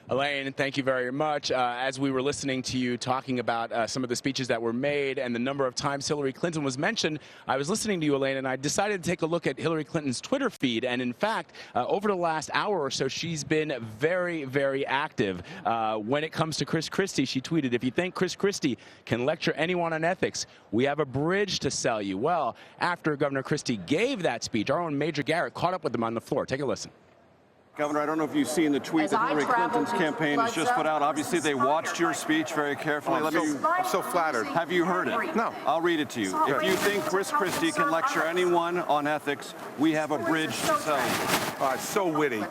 Elaine, thank you very much. As we were listening to you talking about some of the speeches that were made and the number of times Hillary Clinton was mentioned, I was listening to you, Elaine, and I decided to take a look at Hillary Clinton's Twitter feed. And in fact, over the last hour or so, she's been very, very active. When it comes to Chris Christie, she tweeted, "If you think Chris Christie can lecture anyone on ethics, we have a bridge to sell you." Well, after Governor Christie gave that speech, our own Major Garrett caught up with them on the floor. Take a listen. Governor, I don't know if you've seen the tweet that Hillary Clinton's campaign has just put out. Obviously, they watched your speech very carefully. I'm so flattered. Have you heard it? No. I'll read it to you. If you think Chris Christie can lecture anyone on ethics, we have a bridge to sell you. It's so witty.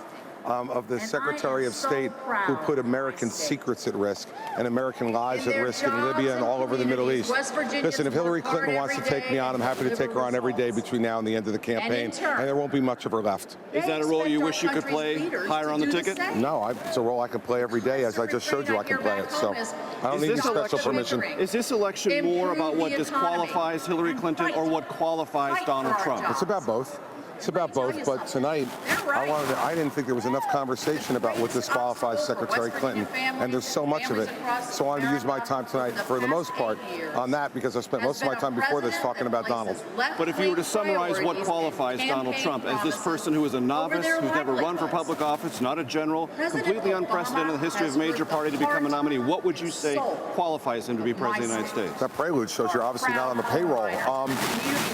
Of the Secretary of State who put American secrets at risk and American lives at risk in Libya and all over the Middle East. Listen, if Hillary Clinton wants to take me on, I'm happy to take her on every day between now and the end of the campaign, and there won't be much of her left. Is that a role you wish you could play higher on the ticket? No, it's a role I can play every day, as I just showed you I can play it. So I don't need any special permission. Is this election more about what disqualifies Hillary Clinton or what qualifies Donald Trump? It's about both. It's about both, but tonight I didn't think there was enough conversation about what disqualifies Secretary Clinton, and there's so much of it. So I wanted to use my time tonight, for the most part, on that, because I spent most of my time before this talking about Donald. But if you were to summarize what qualifies Donald Trump as this person who is a novice, who's never run for public office, not a general, completely unprecedented in the history of a major party to become a nominee, what would you say qualifies him to be president of the United States? That prelude shows you're obviously not on the payroll.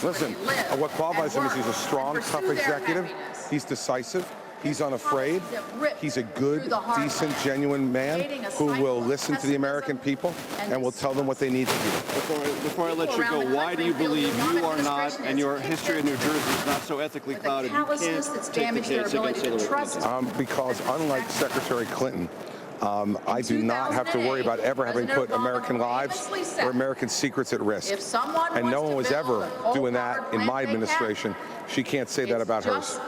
Listen, what qualifies him is he's a strong, tough executive. He's decisive. He's unafraid. He's a good, decent, genuine man who will listen to the American people and will tell them what they need to do. Before I let you go, why do you believe you are not, and your history in New Jersey is not so ethically clouded, you can't take the case against Hillary Clinton? Because unlike Secretary Clinton, I do not have to worry about ever having put American lives or American secrets at risk. And no one was ever doing that in my administration. She can't say that about hers.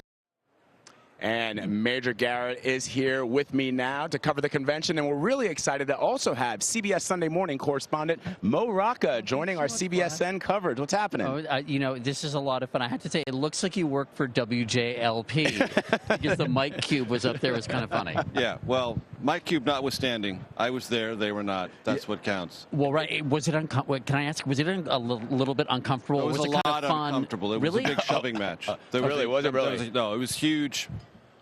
And Major Garrett is here with me now to cover the convention, and we're really excited to also have CBS Sunday Morning correspondent Mo Rocca joining our CBSN coverage. What's happening? Oh, you know, this is a lot of fun. I have to say, it looks like you work for WJLP because the Mike Cube was up there. It was kind of funny. Yeah, well, Mike Cube notwithstanding, I was there, they were not. That's what counts. Well, right. Was it can I ask, was it a little bit uncomfortable? It was a kind lot of fun? uncomfortable. It really? was a big shoving match. Really? Was it really? No, it was huge.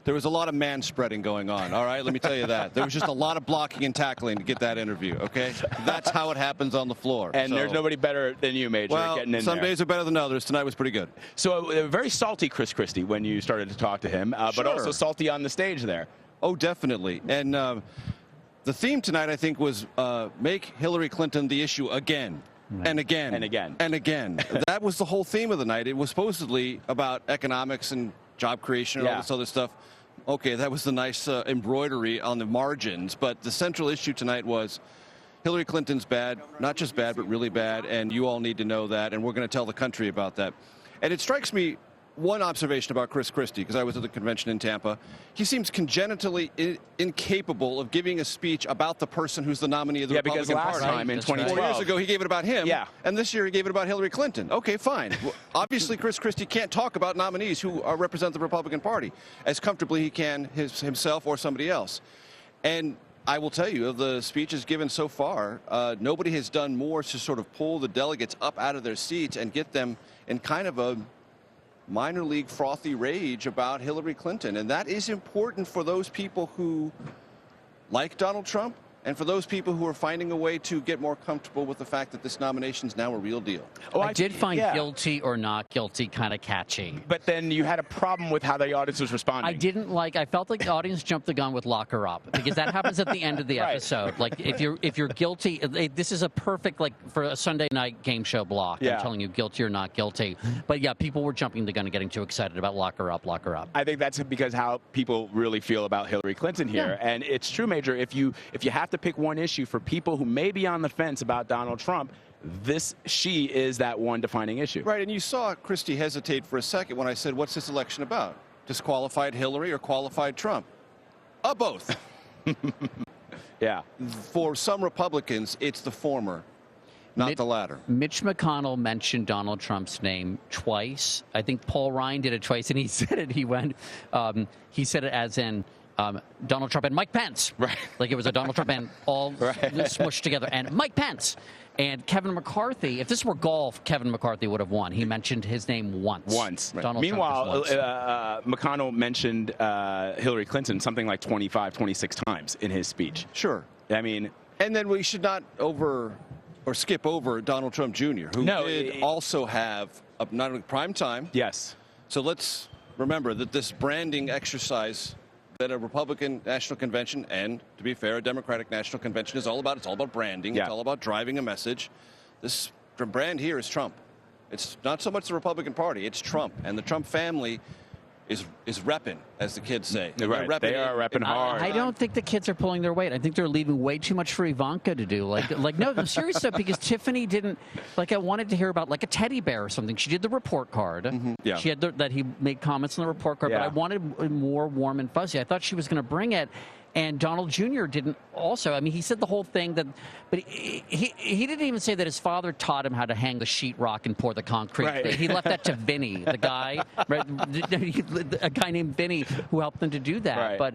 There was a lot of man-spreading going on, all right? Let me tell you that. There was just a lot of blocking and tackling to get that interview, okay? That's how it happens on the floor. And there's nobody better than you, Major, getting in some there. days are better than others. Tonight was pretty good. So very salty Chris Christie when you started to talk to him, but also salty on the stage there. Oh, definitely. And the theme tonight, I think, was make Hillary Clinton the issue again. And again. And again. And again. That was the whole theme of the night. It was supposedly about economics and job creation and all this other stuff. Okay, that was the nice embroidery on the margins, but the central issue tonight was Hillary Clinton's bad, not just bad, but really bad, and you all need to know that, and we're going to tell the country about that. And it strikes me, one observation about Chris Christie, because I was at the convention in Tampa, he seems congenitally incapable of giving a speech about the person who's the nominee of the Republican Party. Because last time in 2012, 4 years ago, he gave it about him, and this year he gave it about Hillary Clinton. Okay, fine. Well, obviously, Chris Christie can't talk about nominees who represent the Republican Party as comfortably he can himself or somebody else. And I will tell you, of the speeches given so far, nobody has done more to sort of pull the delegates up out of their seats and get them in kind of a minor league frothy rage about Hillary Clinton. And that is important for those people who like Donald Trump and for those people who are finding a way to get more comfortable with the fact that this nomination is now a real deal. Oh, I did find guilty or not guilty kind of catchy. But then you had a problem with how the audience was responding. I felt like the audience jumped the gun with lock her up, because that happens at the end of the episode. Like, if you're guilty, this is a perfect, like, for a Sunday night game show block. I'm telling you, guilty or not guilty. But yeah, people were jumping the gun and getting too excited about lock her up, lock her up. I think that's because how people really feel about Hillary Clinton here. And it's true, Major, if you have to pick one issue for people who may be on the fence about Donald Trump, she is that one defining issue. Right, and you saw Christie hesitate for a second when I said, what's this election about? Disqualified Hillary or qualified Trump? Both. Yeah. For some Republicans, it's the former, not the latter. Mitch McConnell mentioned Donald Trump's name twice. I think Paul Ryan did it twice, and he said it. He said it as in, Donald Trump and Mike Pence. Right. Like it was a Donald Trump and all smushed together. And Mike Pence and Kevin McCarthy. If this were golf, Kevin McCarthy would have won. He mentioned his name once. Right. Donald Meanwhile, Trump McConnell mentioned Hillary Clinton something like 25, 26 times in his speech. Sure. I mean, and then we should not skip over Donald Trump Jr., who did also have not only prime time. Yes. So let's remember that this branding exercise that a Republican National Convention and, to be fair, a Democratic National Convention is all about. It's all about branding. Yeah. It's all about driving a message. This brand here is Trump. It's not so much the Republican Party. It's Trump. And the Trump family is repping, as the kids say. Right. They are repping hard. I don't think the kids are pulling their weight. I think they're leaving way too much for Ivanka to do. No, I'm serious though, because Tiffany didn't, I wanted to hear about a teddy bear or something. She did the report card. Mm-hmm. Yeah. She had that he made comments on the report card, but I wanted more warm and fuzzy. I thought she was going to bring it. And Donald Jr. didn't also. I mean, he said the whole thing but he didn't even say that his father taught him how to hang the sheetrock and pour the concrete. Right. He left that to Vinny, the guy, right? A guy named Vinny who helped them to do that. Right. But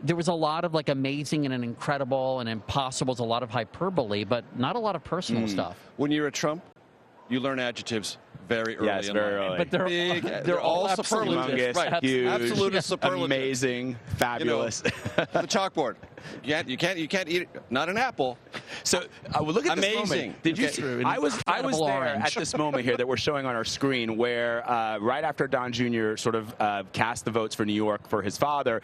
there was a lot of amazing and an incredible and impossible, a lot of hyperbole, but not a lot of personal stuff. When you're a Trump, you learn adjectives very early. Yes, very early. But they're all superlatives. Humongous, huge, absolute superlative. Amazing, fabulous. The chalkboard. You can't eat it. Not an apple. So look at amazing. This moment. Did you see? I was there at this moment here that we're showing on our screen, where right after Don Jr. sort of cast the votes for New York for his father,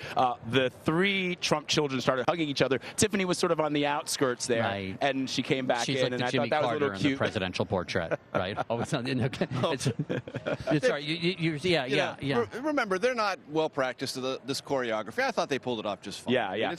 the three Trump children started hugging each other. Tiffany was sort of on the outskirts there, right. And she came back She's in, like and the I Jimmy thought that Carter was a little in cute. the presidential portrait, right? Sorry. Remember, they're not well practiced to this choreography. I thought they pulled it off just fine. Yeah.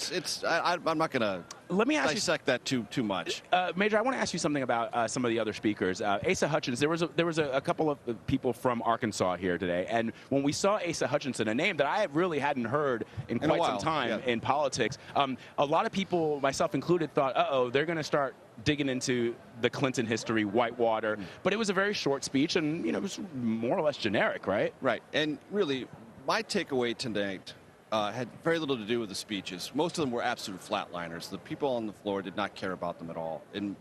I'm not going to dissect that too much. Major, I want to ask you something about some of the other speakers. Asa Hutchins, there was a couple of people from Arkansas here today, and when we saw Asa Hutchinson, a name that I really hadn't heard in quite some time in politics, a lot of people, myself included, thought, they're going to start digging into the Clinton history, Whitewater. But it was a very short speech, and it was more or less generic, right? Right. And really, my takeaway tonight had very little to do with the speeches. Most of them were absolute flatliners. The people on the floor did not care about them at all, in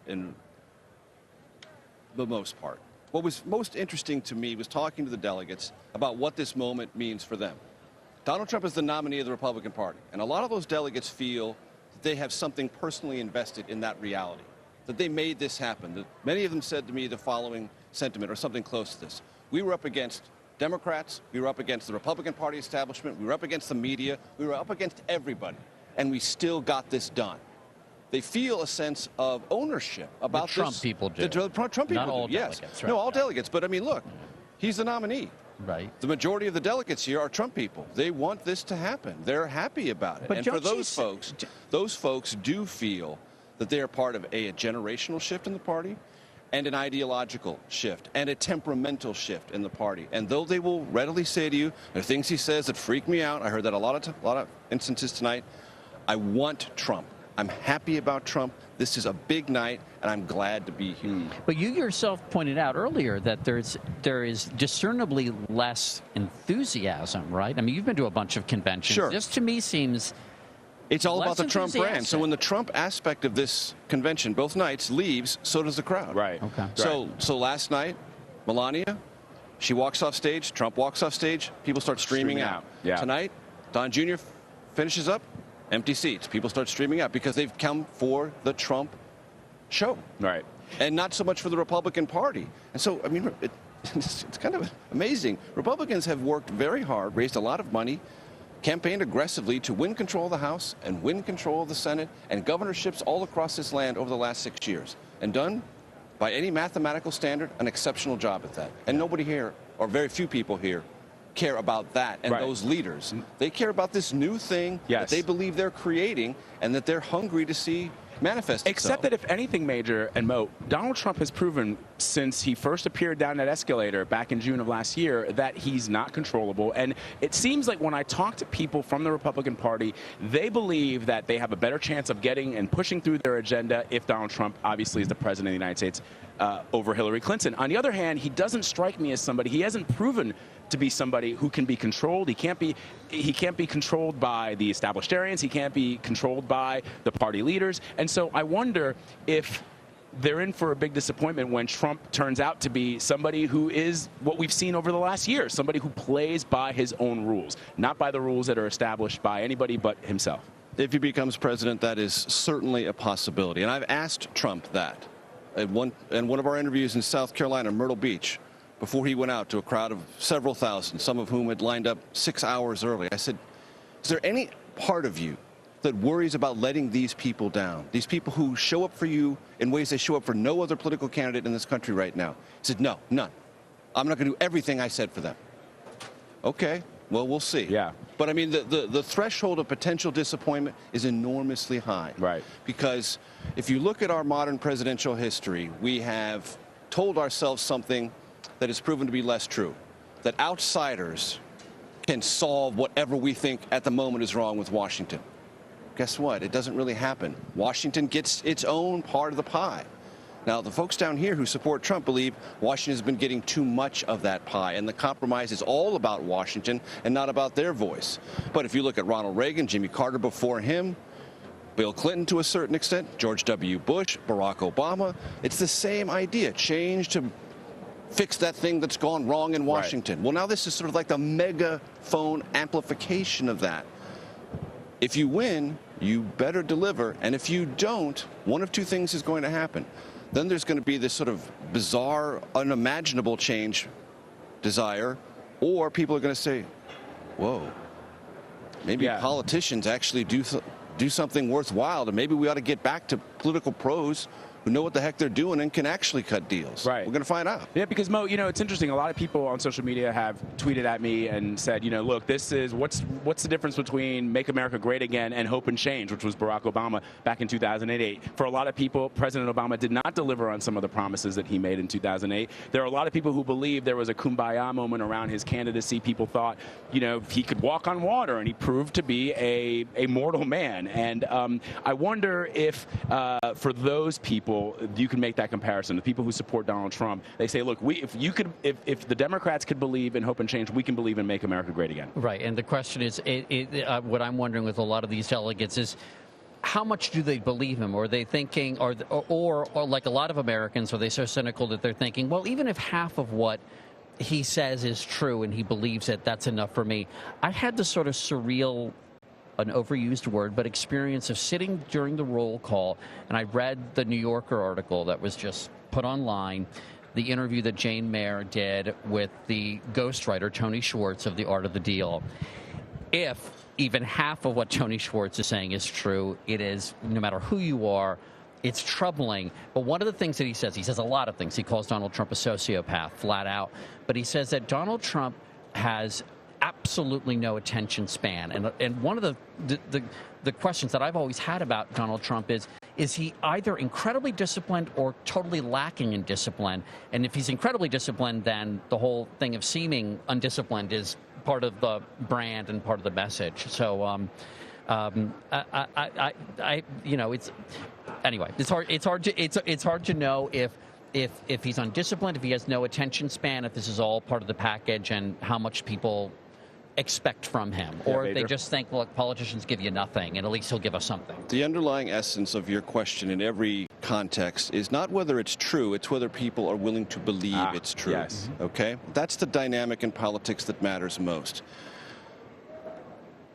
the most part. What was most interesting to me was talking to the delegates about what this moment means for them. Donald Trump is the nominee of the Republican Party, and a lot of those delegates feel that they have something personally invested in that reality, that they made this happen. Many of them said to me the following sentiment, or something close to this: we were up against Democrats, we were up against the Republican Party establishment, we were up against the media, we were up against everybody, and we still got this done. They feel a sense of ownership about the Trump this. people do. The Trump people Not do, all yes. delegates, right? No, all delegates. But I mean, look, he's the nominee. Right. The majority of the delegates here are Trump people. They want this to happen. They're happy about it. But and for those folks do feel that they are part of a generational shift in the party, and an ideological shift, and a temperamental shift in the party. And though they will readily say to you, there are things he says that freak me out. I heard that a lot of instances tonight. I want Trump. I'm happy about Trump. This is a big night, and I'm glad to be here. But you yourself pointed out earlier that there is discernibly less enthusiasm, right? I mean, you've been to a bunch of conventions. Sure. This to me seems... It's all about the less Trump brand. enthusiastic. So when the Trump aspect of this convention, both nights, leaves, so does the crowd. Right. Okay. So last night, Melania, she walks off stage, Trump walks off stage, people start streaming out. Yeah. Tonight, Don Jr. finishes up, empty seats. People start streaming out because they've come for the Trump show. Right. And not so much for the Republican Party. And so, I mean, it's kind of amazing. Republicans have worked very hard, raised a lot of money, campaigned aggressively to win control of the House and win control of the Senate and governorships all across this land over the last 6 years, and done, by any mathematical standard, an exceptional job at that. And nobody here, or very few people here, care about that and those leaders. They care about this new thing that they believe they're creating and that they're hungry to see manifest Except that if anything, Major and Mo, Donald Trump has proven since he first appeared down that escalator back in June of last year that he's not controllable. And it seems like when I talk to people from the Republican Party, they believe that they have a better chance of getting and pushing through their agenda if Donald Trump obviously is the president of the United States over Hillary Clinton. On the other hand, he doesn't strike me as somebody, he hasn't proven to be somebody who can be controlled. He can't be controlled by the establisharians. He can't be controlled by the party leaders. And so I wonder if they're in for a big disappointment when Trump turns out to be somebody who is what we've seen over the last year, somebody who plays by his own rules, not by the rules that are established by anybody but himself. If he becomes president, that is certainly a possibility. And I've asked Trump that in one of our interviews in South Carolina, Myrtle Beach, before he went out to a crowd of several thousand, some of whom had lined up 6 hours early. I said, is there any part of you that worries about letting these people down, these people who show up for you in ways they show up for no other political candidate in this country right now? He said, no, none. I'm not going to do everything I said for them. Okay, well, we'll see. Yeah. But, I mean, the threshold of potential disappointment is enormously high. Right. Because if you look at our modern presidential history, we have told ourselves something that has proven to be less true, that outsiders can solve whatever we think at the moment is wrong with Washington. Guess what? It doesn't really happen. Washington gets its own part of the pie. Now, the folks down here who support Trump believe Washington has been getting too much of that pie, and the compromise is all about Washington and not about their voice. But if you look at Ronald Reagan, Jimmy Carter before him, Bill Clinton to a certain extent, George W. Bush, Barack Obama, it's the same idea. Change to fix that thing that's gone wrong in Washington. Right. Well, now this is sort of like the megaphone amplification of that. If you win, you better deliver. And if you don't, one of two things is going to happen. Then there's going to be this sort of bizarre, unimaginable change desire, or people are going to say, whoa, maybe politicians actually do something worthwhile, and maybe we ought to get back to political pros who know what the heck they're doing and can actually cut deals. Right. We're going to find out. Yeah, because, Mo, you know, it's interesting. A lot of people on social media have tweeted at me and said, you know, look, this is what's the difference between Make America Great Again and Hope and Change, which was Barack Obama back in 2008. For a lot of people, President Obama did not deliver on some of the promises that he made in 2008. There are a lot of people who believe there was a kumbaya moment around his candidacy. People thought, you know, he could walk on water, and he proved to be a mortal man. And I wonder if for those people, you can make that comparison. The people who support Donald Trump, they say, look, if the Democrats could believe in Hope and Change, we can believe in Make America Great Again. Right. And the question is, what I'm wondering with a lot of these delegates is, how much do they believe him? Or are they thinking, or like a lot of Americans, are they so cynical that they're thinking, well, even if half of what he says is true and he believes it, that's enough for me. I had this sort of surreal, an overused word, but experience of sitting during the roll call, and I read the New Yorker article that was just put online, the interview that Jane Mayer did with the ghostwriter Tony Schwartz of The Art of the Deal. If even half of what Tony Schwartz is saying is true, it is, no matter who you are, it's troubling. But one of the things that he says a lot of things. He calls Donald Trump a sociopath, flat out. But he says that Donald Trump has absolutely no attention span. And one of the questions that I've always had about Donald Trump is he either incredibly disciplined or totally lacking in discipline? And if he's incredibly disciplined, then the whole thing of seeming undisciplined is part of the brand and part of the message. So, you know, it's hard to know if he's undisciplined, if he has no attention span, if this is all part of the package, and how much people expect from him, or if they just think, look, politicians give you nothing, and at least he'll give us something. The underlying essence of your question in every context is not whether it's true, it's whether people are willing to believe it's true. Yes. Okay? That's the dynamic in politics that matters most.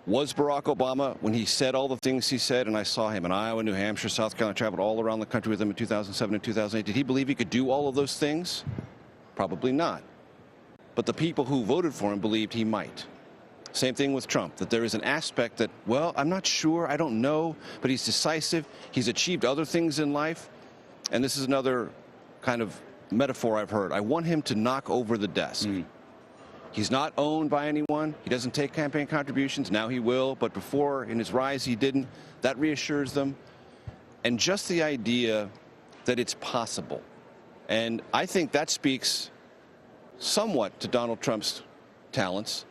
Was Barack Obama, when he said all the things he said, and I saw him in Iowa, New Hampshire, South Carolina, traveled all around the country with him in 2007 and 2008, did he believe he could do all of those things? Probably not. But the people who voted for him believed he might. Same thing with Trump, that there is an aspect that, well, I'm not sure, I don't know, but he's decisive. He's achieved other things in life. And this is another kind of metaphor I've heard. I want him to knock over the desk. He's not owned by anyone. He doesn't take campaign contributions. Now he will, but before, in his rise, he didn't. That reassures them. And just the idea that it's possible. And I think that speaks somewhat to Donald Trump's talents.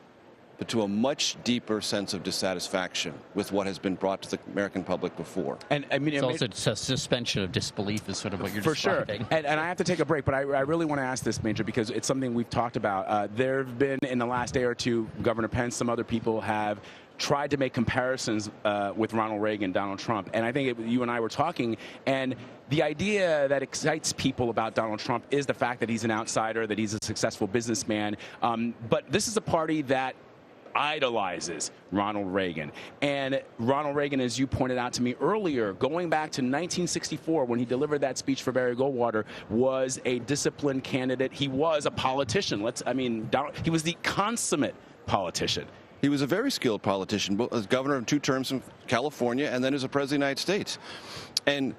but to a much deeper sense of dissatisfaction with what has been brought to the American public before. And I mean, it's also a suspension of disbelief is sort of what you're describing. For sure. And I have to take a break, but I really want to ask this, Major, because it's something we've talked about. There have been, in the last day or two, Governor Pence, some other people have tried to make comparisons with Ronald Reagan, Donald Trump. And I think you and I were talking, and the idea that excites people about Donald Trump is the fact that he's an outsider, that he's a successful businessman. But this is a party that idolizes Ronald Reagan. And Ronald Reagan, as you pointed out to me earlier, going back to 1964 when he delivered that speech for Barry Goldwater, was a disciplined candidate. He was a politician. He was the consummate politician. He was a very skilled politician, both as governor of 2 terms in California and then as a president of the United States. And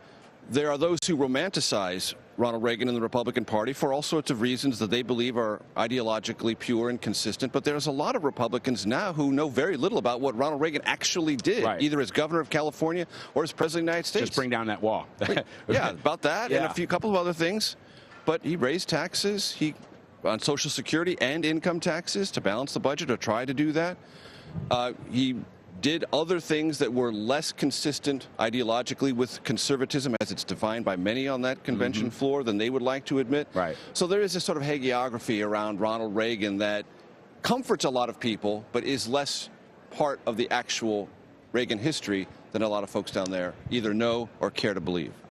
there are those who romanticize Ronald Reagan and the Republican Party for all sorts of reasons that they believe are ideologically pure and consistent. But there's a lot of Republicans now who know very little about what Ronald Reagan actually did, either as governor of California or as president of the United States. Just bring down that wall. Yeah, about that and a couple of other things. But he raised taxes on Social Security and income taxes to balance the budget, or try to do that. He did other things that were less consistent ideologically with conservatism as it's defined by many on that convention floor than they would like to admit. Right. So there is this sort of hagiography around Ronald Reagan that comforts a lot of people, but is less part of the actual Reagan history than a lot of folks down there either know or care to believe.